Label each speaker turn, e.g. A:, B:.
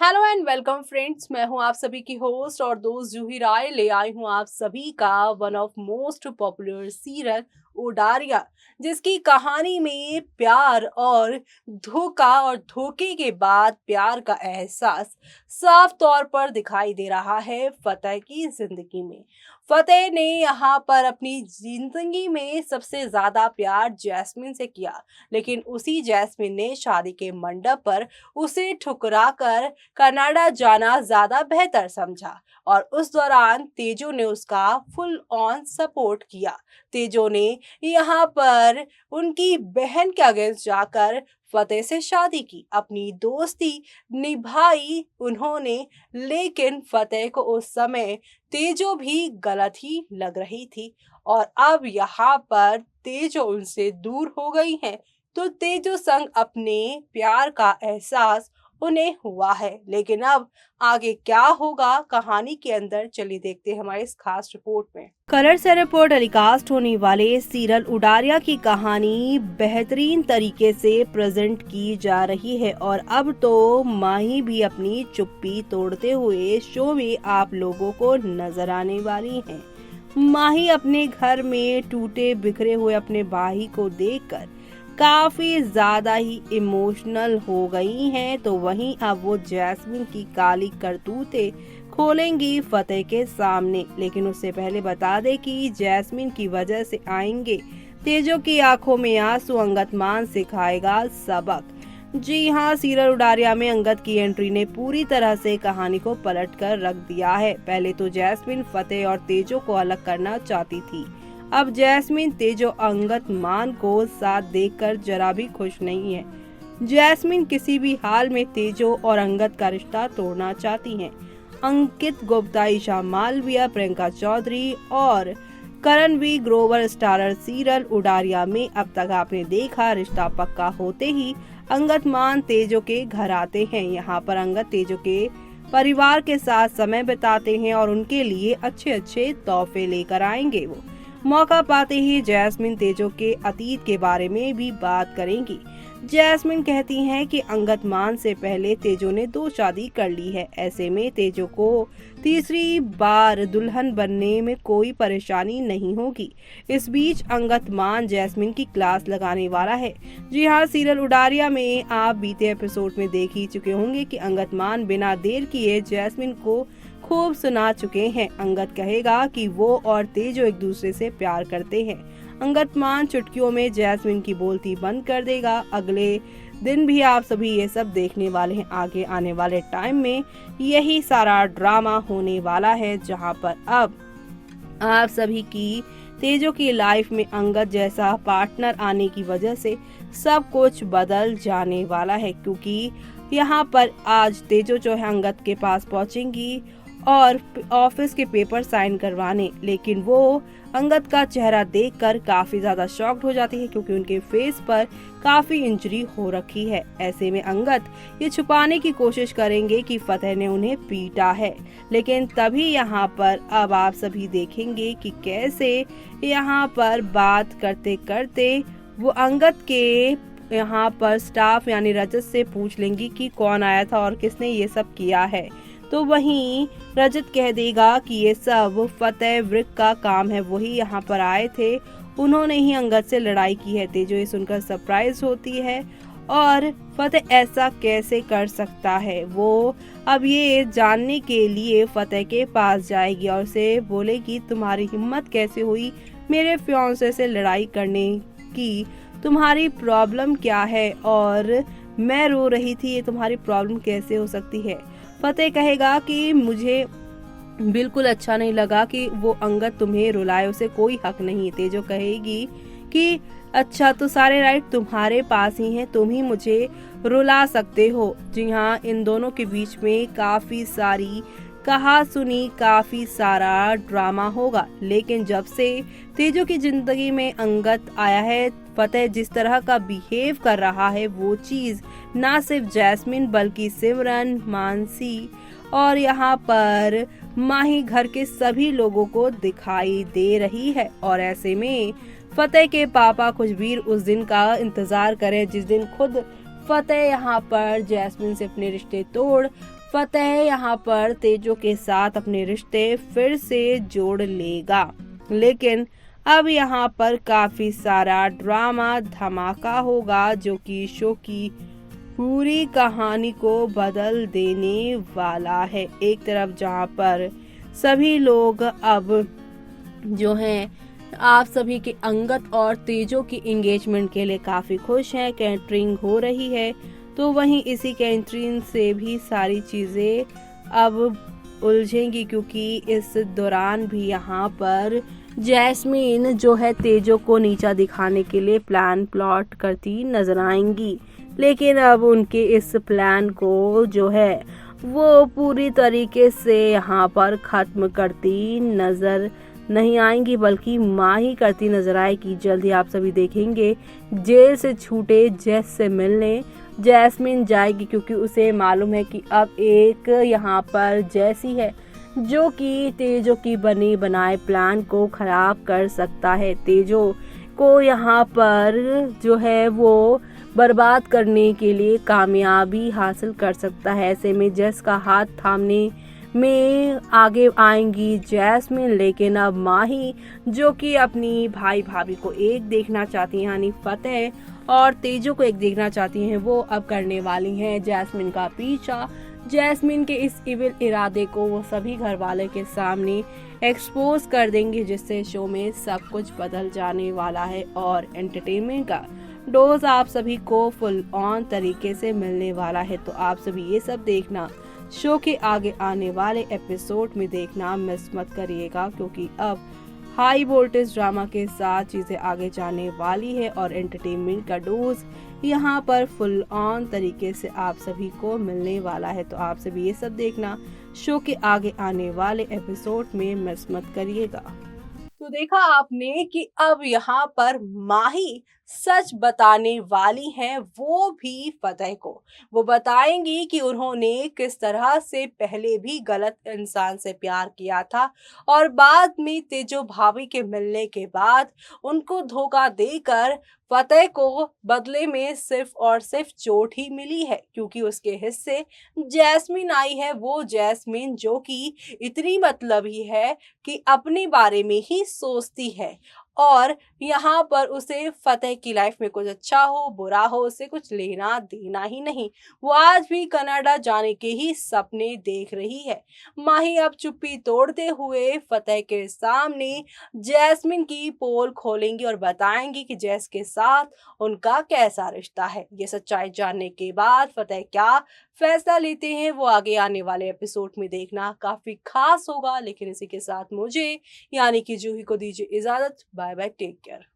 A: Hello and welcome friends. मैं हूं आप सभी की होस्ट और दोस्त जूही राय। ले आई हूं आप सभी का one of most popular serial Udaariyan, जिसकी कहानी में प्यार और धोखा और धोखे के बाद प्यार का एहसास साफ तौर पर दिखाई दे रहा है फतेह की जिंदगी में। फतेह ने यहाँ पर अपनी जिंदगी में सबसे ज्यादा प्यार जैस्मिन से किया, लेकिन उसी जैस्मिन ने शादी के मंडप पर उसे ठुकराकर कनाडा जाना ज्यादा बेहतर समझा और उस दौरान तेजो ने उसका फुल ऑन सपोर्ट किया। तेजो ने यहाँ पर उनकी बहन के अगेंस्ट जाकर फतेह से शादी की, अपनी दोस्ती निभाई उन्होंने, लेकिन फतेह को उस समय तेजो भी गलत ही लग रही थी और अब यहाँ पर तेजो उनसे दूर हो गई है, तो तेजो संग अपने प्यार का एहसास उन्हें हुआ है। लेकिन अब आगे क्या होगा कहानी के अंदर, चलिए देखते हैं हमारी इस खास रिपोर्ट में। कलर से रिपोर्ट टेलीकास्ट होने वाले सीरियल उडारिया की कहानी बेहतरीन तरीके से प्रेजेंट की जा रही है और अब तो माही भी अपनी चुप्पी तोड़ते हुए शो में आप लोगों को नजर आने वाली हैं। माही अपने घर में टूटे बिखरे हुए अपने भाई को देखकर काफी ज्यादा ही इमोशनल हो गई हैं, तो वहीं अब वो जैस्मिन की काली करतूतें खोलेंगी फतेह के सामने। लेकिन उससे पहले बता दे कि जैस्मिन की वजह से आएंगे तेजो की आंखों में आंसू, अंगद मान सिखाएगा सबक। जी हाँ, सीरियल उडारिया में अंगद की एंट्री ने पूरी तरह से कहानी को पलट कर रख दिया है। पहले तो जैस्मिन फतेह और तेजो को अलग करना चाहती थी, अब जैस्मिन तेजो अंगद मान को साथ देखकर जरा भी खुश नहीं है। जैस्मिन किसी भी हाल में तेजो और अंगद का रिश्ता तोड़ना चाहती हैं। अंकित गुप्ता, ईशा मालविया, प्रियंका चौधरी और करणवीर ग्रोवर स्टारर सीरियल उडारिया में अब तक आपने देखा रिश्ता पक्का होते ही अंगद मान तेजो के घर आते हैं। यहाँ पर अंगद तेजो के परिवार के साथ समय बिताते हैं और उनके लिए अच्छे अच्छे तोहफे लेकर आएंगे। वो मौका पाते ही जैस्मिन तेजो के अतीत के बारे में भी बात करेंगी। जैस्मिन कहती हैं कि अंगद मान से पहले तेजो ने 2 शादी कर ली है, ऐसे में तेजो को तीसरी बार दुल्हन बनने में कोई परेशानी नहीं होगी। इस बीच अंगद मान जैस्मिन की क्लास लगाने वाला है। जी हाँ, सीरियल उडारिया में आप बीते एपिसोड में देख ही चुके होंगे कि अंगद मान बिना देर किए जैस्मिन को खूब सुना चुके हैं। अंगद कहेगा कि वो और तेजो एक दूसरे से प्यार करते हैं। अंगद मान चुटकियों में जैस्मिन की बोलती बंद कर देगा। अगले दिन भी आप सभी ये सब देखने वाले हैं। आगे आने वाले टाइम में यही सारा ड्रामा होने वाला है, जहां पर अब आप सभी की तेजो की लाइफ में अंगद जैसा पार्टनर आने की वजह से सब कुछ बदल जाने वाला है, क्योंकि यहाँ पर आज तेजो जो है अंगद के पास पहुंचेंगी और ऑफिस के पेपर साइन करवाने, लेकिन वो अंगद का चेहरा देखकर काफी ज्यादा शॉक्ड हो जाती है, क्योंकि उनके फेस पर काफी इंजरी हो रखी है। ऐसे में अंगद ये छुपाने की कोशिश करेंगे कि फतेह ने उन्हें पीटा है, लेकिन तभी यहाँ पर अब आप सभी देखेंगे कि कैसे यहाँ पर बात करते करते वो अंगद के यहाँ पर स्टाफ यानी रजत से पूछ लेंगी कि कौन आया था और किसने ये सब किया है। तो वहीं रजत कह देगा कि ये सब फतेह वृक का काम है, वही यहाँ पर आए थे, उन्होंने ही अंगद से लड़ाई की है। तेजो ये सुनकर सरप्राइज होती है और फतेह ऐसा कैसे कर सकता है। वो अब ये जानने के लिए फतेह के पास जाएगी और उसे बोलेगी तुम्हारी हिम्मत कैसे हुई मेरे फियांसे से लड़ाई करने की, तुम्हारी प्रॉब्लम क्या है, और मैं रो रही थी, ये तुम्हारी प्रॉब्लम कैसे हो सकती है। फतेह कहेगा कि मुझे बिल्कुल अच्छा नहीं लगा कि वो अंगद तुम्हें रुलाए, उसे कोई हक नहीं। तेजो कहेगी कि अच्छा, तो सारे राइट तुम्हारे पास ही हैं, तुम ही मुझे रुला सकते हो। जी हाँ, इन दोनों के बीच में काफी सारी कहा सुनी, काफी सारा ड्रामा होगा। लेकिन जब से तेजो की जिंदगी में अंगद आया है, फतेह जिस तरह का बिहेव कर रहा है, वो चीज ना सिर्फ जैस्मिन बल्कि सिमरन, मानसी और यहाँ पर माही घर के सभी लोगों को दिखाई दे रही है। और ऐसे में फतेह के पापा खुशबीर उस दिन का इंतजार करें जिस दिन खुद फतेह यहाँ पर जैस्मिन से अपने रिश्ते तोड़ फतेह यहाँ पर तेजो के साथ अपने रिश्ते फिर से जोड़ लेगा, लेकिन अब यहाँ पर काफी सारा ड्रामा धमाका होगा जो कि शो की पूरी कहानी को बदल देने वाला है। एक तरफ जहाँ पर सभी लोग अब जो हैं आप सभी के अंगद और तेजो की एंगेजमेंट के लिए काफी खुश हैं, कैटरिंग हो रही है, तो वहीं इसी कैटरिंग से भी सारी चीजें अब उलझेंगी क्योंकि इस दौरान भी यहाँ पर जैस्मीन जो है तेजो को नीचा दिखाने के लिए प्लान प्लॉट करती नजर आएंगी, लेकिन अब उनके इस प्लान को जो है वो पूरी तरीके से यहाँ पर खत्म करती नजर नहीं आएंगी, बल्कि माँ ही करती नजर आएगी। जल्दी आप सभी देखेंगे जेल से छूटे जैस से मिलने जैस्मिन जाएगी, क्योंकि उसे मालूम है कि अब एक यहाँ पर जैसी है जो कि तेजो की बनी बनाए प्लान को खराब कर सकता है, तेजो को यहाँ पर जो है वो बर्बाद करने के लिए कामयाबी हासिल कर सकता है। ऐसे में जैस का हाथ थामने में आगे आएंगी जैस्मिन, लेकिन अब माही जो कि अपनी भाई भाभी को एक देखना चाहती हैं, यानी फतेह और तेजो को एक देखना चाहती हैं, वो अब करने वाली हैं जैस्मिन का पीछा। जैस्मिन के इस इविल इरादे को वो सभी घर वाले के सामने एक्सपोज कर देंगे, जिससे शो में सब कुछ बदल जाने वाला है और एंटरटेनमेंट का डोज आप सभी को फुल ऑन तरीके से मिलने वाला है। तो आप सभी ये सब देखना शो के आगे आने वाले एपिसोड में देखना मिस मत करिएगा, क्योंकि अब हाई वोल्टेज ड्रामा के साथ चीजें आगे जाने वाली है और एंटरटेनमेंट का डोज यहाँ पर फुल ऑन तरीके से आप सभी को मिलने वाला है। तो आप सभी ये सब देखना शो के आगे आने वाले एपिसोड में मिस मत करिएगा। तो देखा आपने कि अब यहाँ पर माही सच बताने वाली हैं, वो भी फतेह को। वो बताएंगी कि उन्होंने किस तरह से पहले भी गलत इंसान से प्यार किया था और बाद में तेजो भाभी के मिलने के बाद उनको धोखा देकर फतेह को बदले में सिर्फ और सिर्फ चोट ही मिली है, क्योंकि उसके हिस्से जैस्मिन आई है। वो जैस्मिन जो कि इतनी मतलबी है कि अपने बारे में ही सोचती है और यहाँ पर उसे फतेह की लाइफ में कुछ अच्छा हो बुरा हो उसे कुछ लेना देना ही नहीं। वो आज भी कनाडा जाने के ही सपने देख रही है। माही अब चुप्पी तोड़ते हुए फतेह के सामने जैस्मिन की पोल खोलेंगी और बताएंगी कि जैस के साथ उनका कैसा रिश्ता है। ये सच्चाई जानने के बाद फतेह क्या फैसला लेते हैं वो आगे आने वाले एपिसोड में देखना काफी खास होगा। लेकिन इसी के साथ मुझे यानी कि जूही को दीजिए इजाजत। Bye bye, take care.